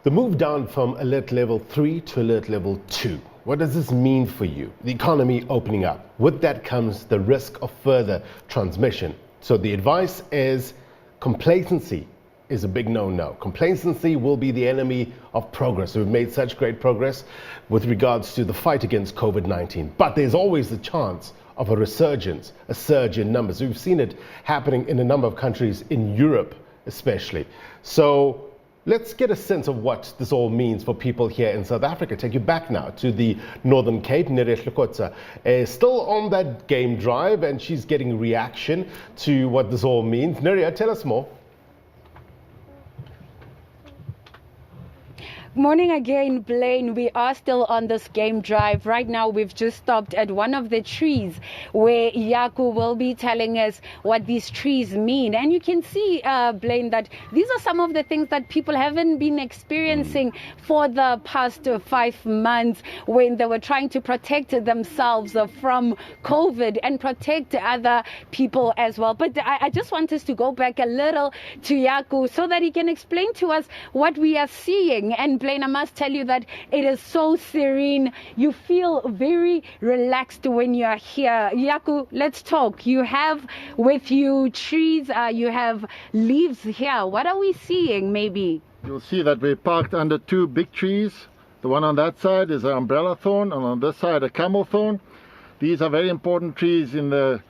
The move down from alert level 3 to alert level 2. What does this mean for you? The economy opening up. With that comes the risk of further transmission. So the advice is complacency is a big no-no. Complacency will be the enemy of progress. We've made such great progress with regards to the fight against COVID-19. But there's always the chance of a resurgence, a surge in numbers. We've seen it happening in a number of countries in Europe especially. So let's get a sense of what this all means for people here in South Africa. Take you back now to the Northern Cape. Neria Hlakotsa is still on that game drive and she's getting reaction to what this all means. Neria, tell us more. Morning again, Blaine. We are still on this game drive. Right now, we've just stopped at one of the trees where Yaku will be telling us what these trees mean. And you can see, Blaine, that these are some of the things that people haven't been experiencing for the past 5 months when they were trying to protect themselves from COVID and protect other people as well. But I just want us to go back a little to Yaku so that he can explain to us what we are seeing. And Blaine, I must tell you that it is so serene. You feel very relaxed when you are here. Yaku, let's talk. You have with you trees, you have leaves here. What are we seeing maybe? You'll see that we're parked under 2 big trees. The one on that side is an umbrella thorn, and on this side a camel thorn. These are very important trees in the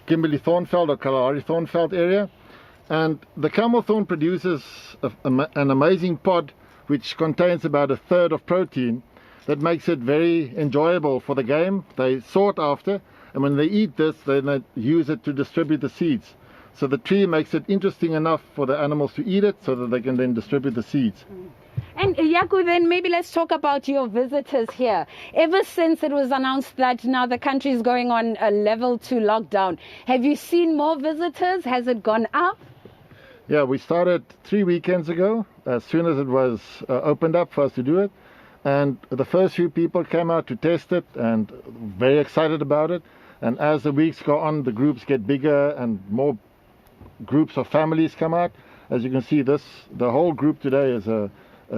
Kimberley thornveld or Kalahari thornveld area. And the camel thorn produces an amazing pod which contains about 1/3 of protein that makes it very enjoyable for the game. They sought after, and when they eat this, then they use it to distribute the seeds. So the tree makes it interesting enough for the animals to eat it so that they can then distribute the seeds. And Yaku, then maybe let's talk about your visitors here. Ever since it was announced that now the country is going on a level 2 lockdown, have you seen more visitors? Has it gone up? Yeah, we started 3 weekends ago, as soon as it was opened up for us to do it. And the first few people came out to test it and very excited about it. And as the weeks go on, the groups get bigger and more groups of families come out. As you can see, the whole group today is an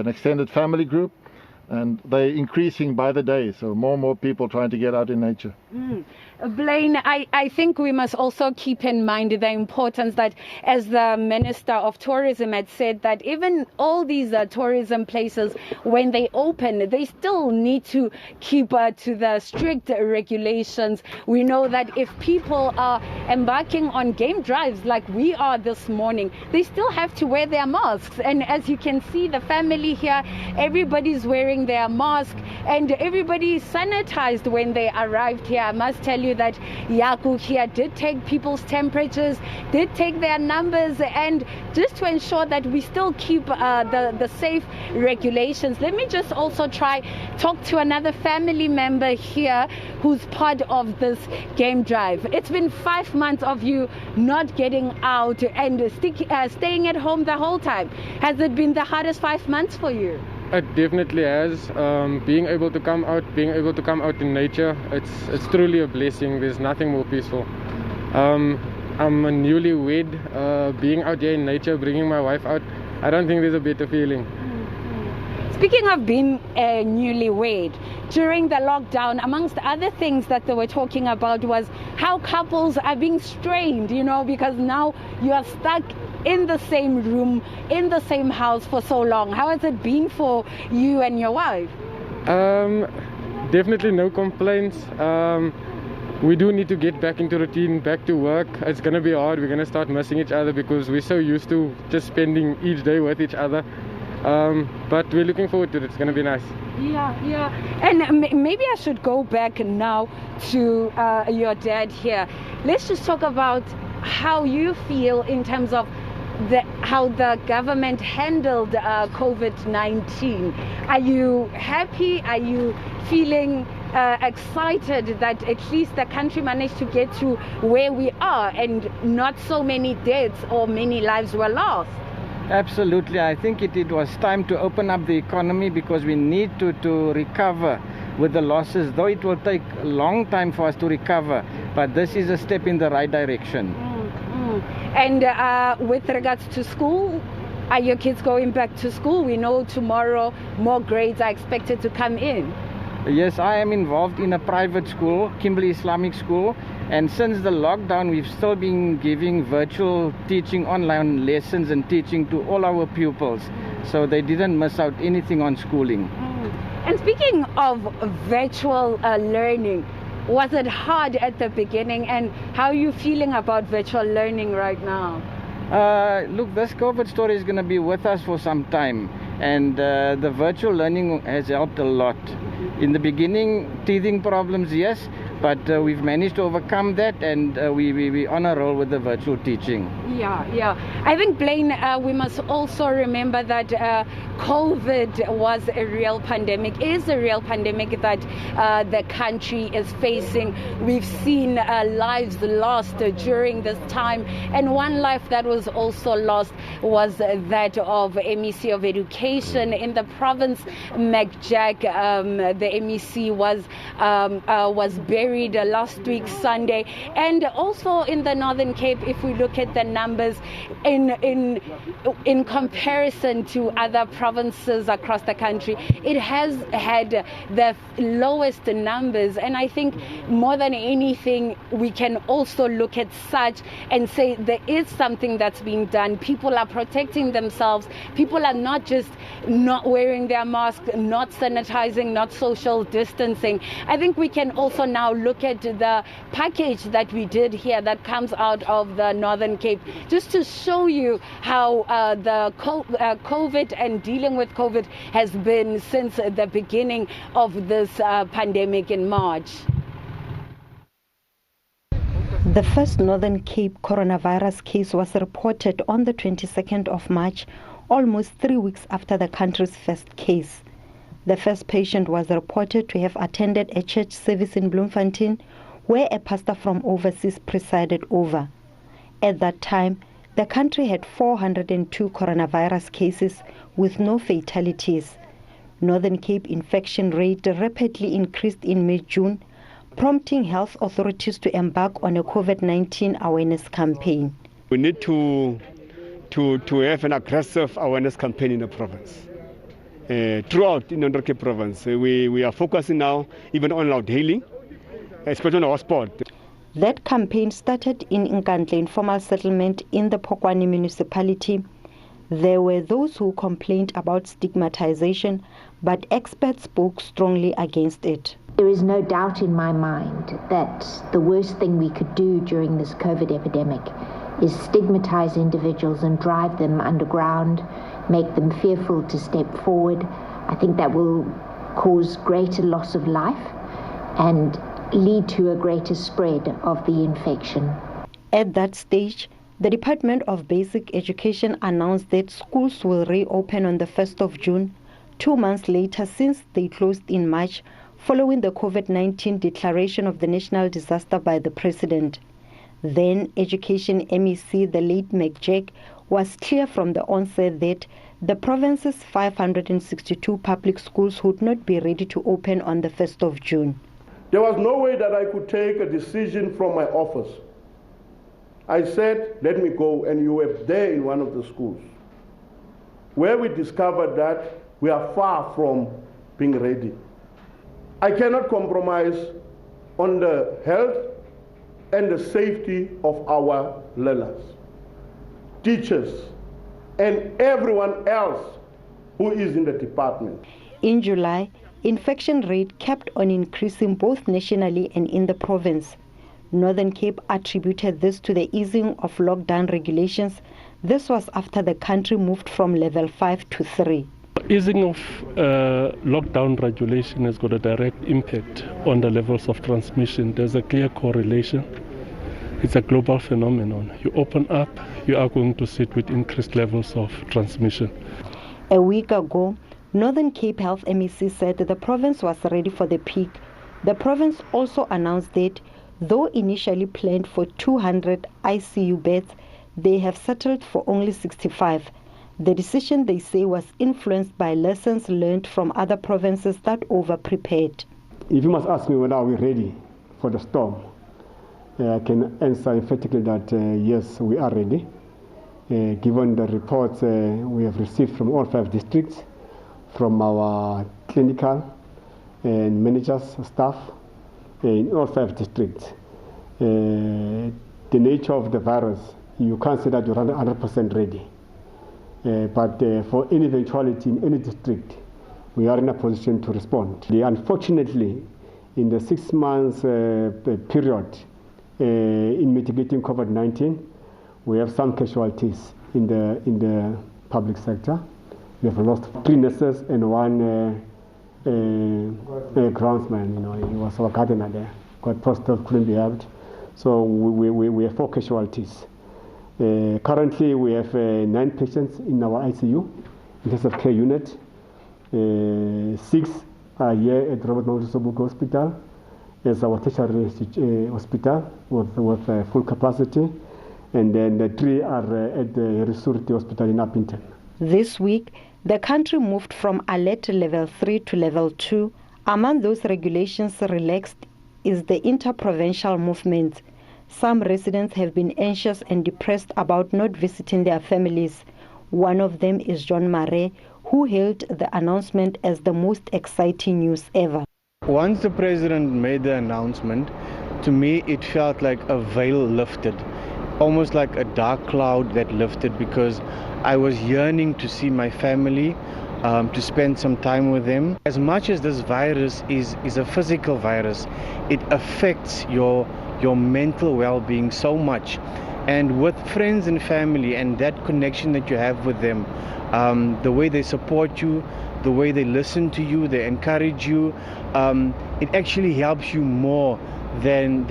extended family group. And they're increasing by the day, so more and more people trying to get out in nature. Blaine, I think we must also keep in mind the importance that, as the Minister of Tourism had said, that even all these tourism places, when they open, they still need to keep to the strict regulations. We know that if people are embarking on game drives like we are this morning, they still have to wear their masks. And as you can see, the family here, everybody's wearing their mask and everybody is sanitized when they arrived here. I must tell you that Yaku here did take people's temperatures, did take their numbers, and just to ensure that we still keep the safe regulations. Let me just also talk to another family member here who's part of this game drive. It's been 5 months of you not getting out and staying at home the whole time. Has it been the hardest 5 months for you? It definitely has. Being able to come out in nature, it's truly a blessing. There's nothing more peaceful. I'm a newlywed. Being out here in nature, bringing my wife out, I don't think there's a better feeling. Speaking of being a newlywed, during the lockdown, amongst other things that they were talking about was how couples are being strained, because now you are stuck in the same room, in the same house for so long. How has it been for you and your wife? Definitely no complaints. We do need to get back into routine, back to work. It's going to be hard. We're going to start missing each other because we're so used to just spending each day with each other. But we're looking forward to it. It's going to be nice. Yeah. And maybe I should go back now to your dad here. Let's just talk about how you feel in terms of how the government handled COVID-19. Are you happy? Are you feeling excited that at least the country managed to get to where we are and not so many deaths or many lives were lost? Absolutely. I think it was time to open up the economy because we need to recover with the losses, though it will take a long time for us to recover, but this is a step in the right direction. And with regards to school, Are your kids going back to school? We know tomorrow more grades are expected to come in. Yes, I am involved in a private school, Kimberley Islamic School, and since the lockdown we've still been giving virtual teaching, online lessons and teaching to all our pupils, so they didn't miss out anything on schooling. And speaking of virtual learning, was it hard at the beginning, and how are you feeling about virtual learning right now? Look, this COVID story is going to be with us for some time, and the virtual learning has helped a lot. In the beginning, teething problems, yes, but we've managed to overcome that, and we're on a roll with the virtual teaching. Yeah. I think, Blaine, we must also remember that COVID was a real pandemic, is a real pandemic that the country is facing. We've seen lives lost during this time, and one life that was also lost was that of MEC of Education in the province, McJack. The MEC was buried last week Sunday, and also in the Northern Cape, if we look at the numbers in comparison to other provinces across the country, it has had the lowest numbers. And I think more than anything, we can also look at such and say there is something that's being done. People are protecting themselves. People are not just not wearing their mask, not sanitizing, not social distancing. I think we can also now look at the package that we did here that comes out of the Northern Cape, just to show you how the COVID and dealing with COVID has been since the beginning of this pandemic in March. The first Northern Cape coronavirus case was reported on the 22nd of March, almost 3 weeks after the country's first case. The first patient was reported to have attended a church service in Bloemfontein, where a pastor from overseas presided over. At that time, the country had 402 coronavirus cases with no fatalities. Northern Cape infection rate rapidly increased in mid-June, prompting health authorities to embark on a COVID-19 awareness campaign. We need to have an aggressive awareness campaign in the province. Throughout in Northern Cape province, we are focusing now even on our daily, especially on our sport. That campaign started in Nkandla informal settlement in the Pokwani municipality. There were those who complained about stigmatization, but experts spoke strongly against it. There is no doubt in my mind that the worst thing we could do during this COVID epidemic is stigmatize individuals and drive them underground, make them fearful to step forward. I think that will cause greater loss of life and lead to a greater spread of the infection. At that stage, the Department of Basic Education announced that schools will reopen on the 1st of June, 2 months later since they closed in March, following the COVID-19 declaration of the national disaster by the President. Then Education MEC, the late McJack, was clear from the onset that the province's 562 public schools would not be ready to open on the 1st of June. There was no way that I could take a decision from my office. I said, let me go, and you were there in one of the schools, where we discovered that we are far from being ready. I cannot compromise on the health and the safety of our learners, teachers, and everyone else who is in the department. In July, infection rate kept on increasing both nationally and in the province. Northern Cape attributed this to the easing of lockdown regulations. This was after the country moved from level 5 to 3. Easing of lockdown regulation has got a direct impact on the levels of transmission. There's a clear correlation. It's a global phenomenon. You open up, you are going to sit with increased levels of transmission. A week ago, Northern Cape Health MEC said that the province was ready for the peak. The province also announced that though initially planned for 200 ICU beds, they have settled for only 65. The decision, they say, was influenced by lessons learned from other provinces that over-prepared. If you must ask me whether we are ready for the storm, I can answer emphatically that yes, we are ready. given the reports we have received from all 5 districts, from our clinical and managers, staff in all 5 districts. The nature of the virus, you can't say that you're 100% ready. But for any eventuality in any district, we are in a position to respond. Unfortunately, in the 6 months period in mitigating COVID-19, we have some casualties in the public sector. We have lost 3 nurses and 1 groundsman. He was our gardener there. Got positive, couldn't be helped. So we have 4 casualties. Currently, we have 9 patients in our ICU, intensive care unit. 6 are here at Robert Moses Sobukwe Hospital as our tertiary hospital with full capacity, and then the 3 are at the Resurti Hospital in Appington. This week, the country moved from alert level 3 to level 2. Among those regulations relaxed is the interprovincial movement. Some residents have been anxious and depressed about not visiting their families. One of them is John Mare, who hailed the announcement as the most exciting news ever. Once the president made the announcement, to me it felt like a veil lifted, almost like a dark cloud that lifted, because I was yearning to see my family, to spend some time with them. As much as this virus is a physical virus, it affects your mental well-being so much. And with friends and family and that connection that you have with them, the way they support you, the way they listen to you, they encourage you, it actually helps you more than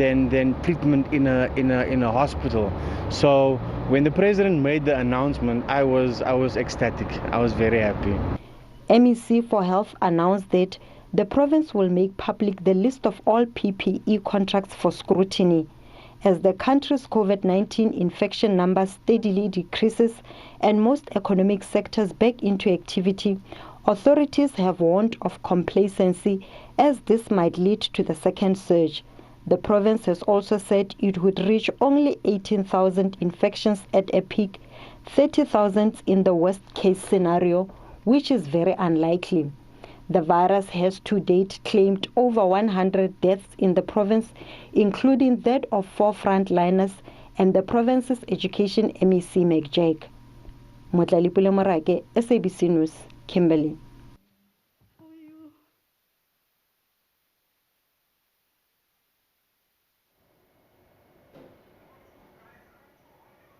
treatment in a hospital. So when the president made the announcement, I was ecstatic. I was very happy. MEC for Health announced that the province will make public the list of all PPE contracts for scrutiny. As the country's COVID-19 infection number steadily decreases and most economic sectors back into activity, authorities have warned of complacency as this might lead to the second surge. The province has also said it would reach only 18,000 infections at a peak, 30,000 in the worst case scenario, which is very unlikely. The virus has to date claimed over 100 deaths in the province, including that of 4 frontliners and the province's education MEC McJack. Motlalipule Morake, SABC News, Kimberley.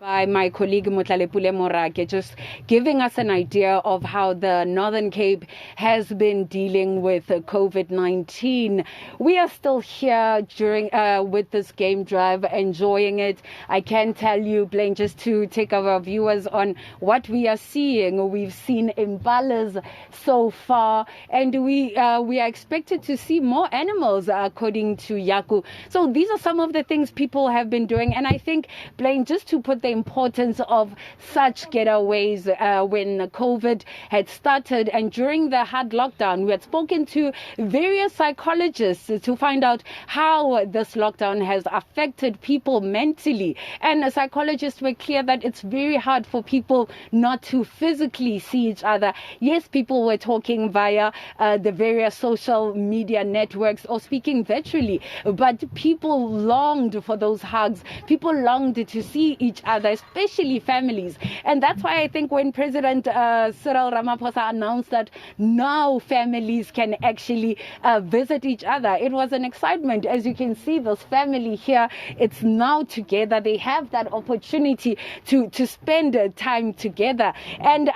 By my colleague Motlalepule Morake, just giving us an idea of how the Northern Cape has been dealing with COVID-19. We are still here during with this game drive, enjoying it. I can tell you, Blaine, just to take our viewers on what we are seeing. We've seen impalas so far, and we are expected to see more animals, according to Yaku. So these are some of the things people have been doing, and I think, Blaine, just to put the importance of such getaways when COVID had started and during the hard lockdown. We had spoken to various psychologists to find out how this lockdown has affected people mentally. And the psychologists were clear that it's very hard for people not to physically see each other. Yes, people were talking via the various social media networks or speaking virtually, but people longed for those hugs. People longed to see each other, especially families. And that's why I think when President Cyril Ramaphosa announced that now families can actually visit each other, it was an excitement. As you can see, this family here, it's now together. They have that opportunity to spend time together. And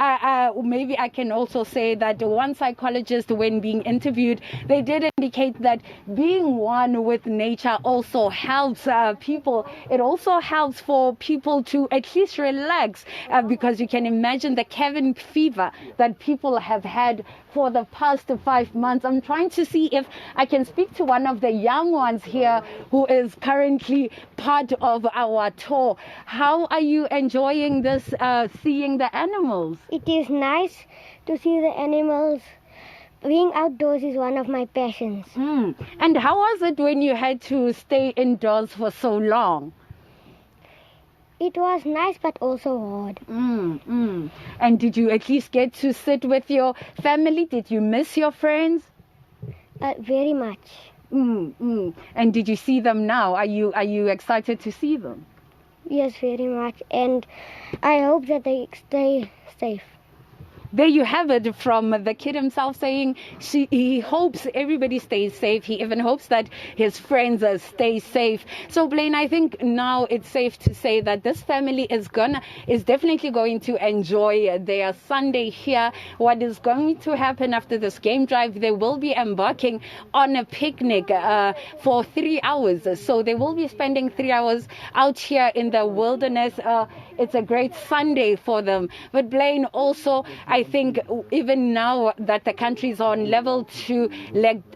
maybe I can also say that one psychologist, when being interviewed, they did indicate that being one with nature also helps people. It also helps for people to at least relax, because you can imagine the cabin fever that people have had for the past 5 months. I'm trying to see if I can speak to one of the young ones here who is currently part of our tour. How are you enjoying this, seeing the animals? It is nice to see the animals. Being outdoors is one of my passions. And how was it when you had to stay indoors for so long? It was nice but also hard. And did you at least get to sit with your family? Did you miss your friends? Very much. And did you see them now? Are you excited to see them? Yes, very much. And I hope that they stay safe. There you have it from the kid himself saying he hopes everybody stays safe. He even hopes that his friends stay safe. So Blaine, I think now it's safe to say that this family is definitely going to enjoy their Sunday here. What is going to happen after this game drive, they will be embarking on a picnic for 3 hours. So they will be spending 3 hours out here in the wilderness. It's a great Sunday for them. But Blaine, also, I think even now that the country is on level 2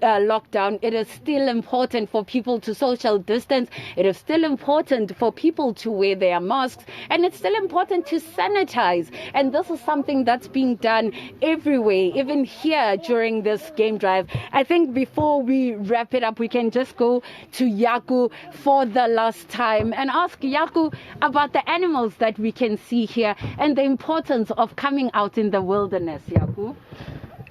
lockdown, it is still important for people to social distance. It is still important for people to wear their masks, and it's still important to sanitize. And this is something that's being done everywhere, even here during this game drive. I think before we wrap it up, we can just go to Yaku for the last time and ask Yaku about the animals that we can see here and the importance of coming out in the wilderness, Yaku.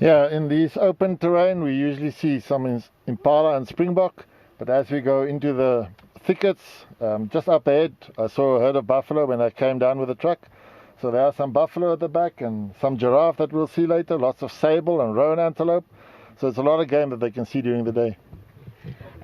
Yeah, in these open terrain we usually see some impala and springbok, but as we go into the thickets, just up ahead I saw a herd of buffalo when I came down with the truck. So there are some buffalo at the back and some giraffe that we'll see later, lots of sable and roan antelope. So it's a lot of game that they can see during the day.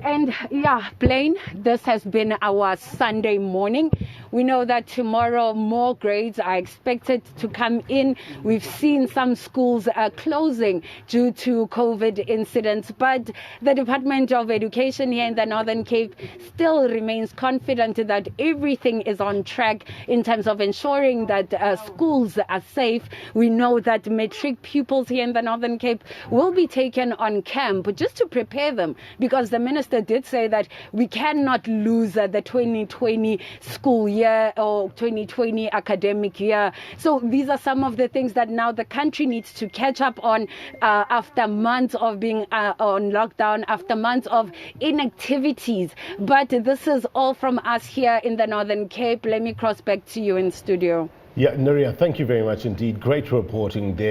And yeah, Blaine, this has been our Sunday morning. We know that tomorrow more grades are expected to come in. We've seen some schools closing due to COVID incidents, but the Department of Education here in the Northern Cape still remains confident that everything is on track in terms of ensuring that schools are safe. We know that matric pupils here in the Northern Cape will be taken on camp just to prepare them, because the minister did say that we cannot lose the 2020 school year or 2020 academic year. So these are some of the things that now the country needs to catch up on after months of being on lockdown, after months of inactivities. But this is all from us here in the Northern Cape. Let me cross back to you in studio. Yeah, Neria, thank you very much indeed. Great reporting there.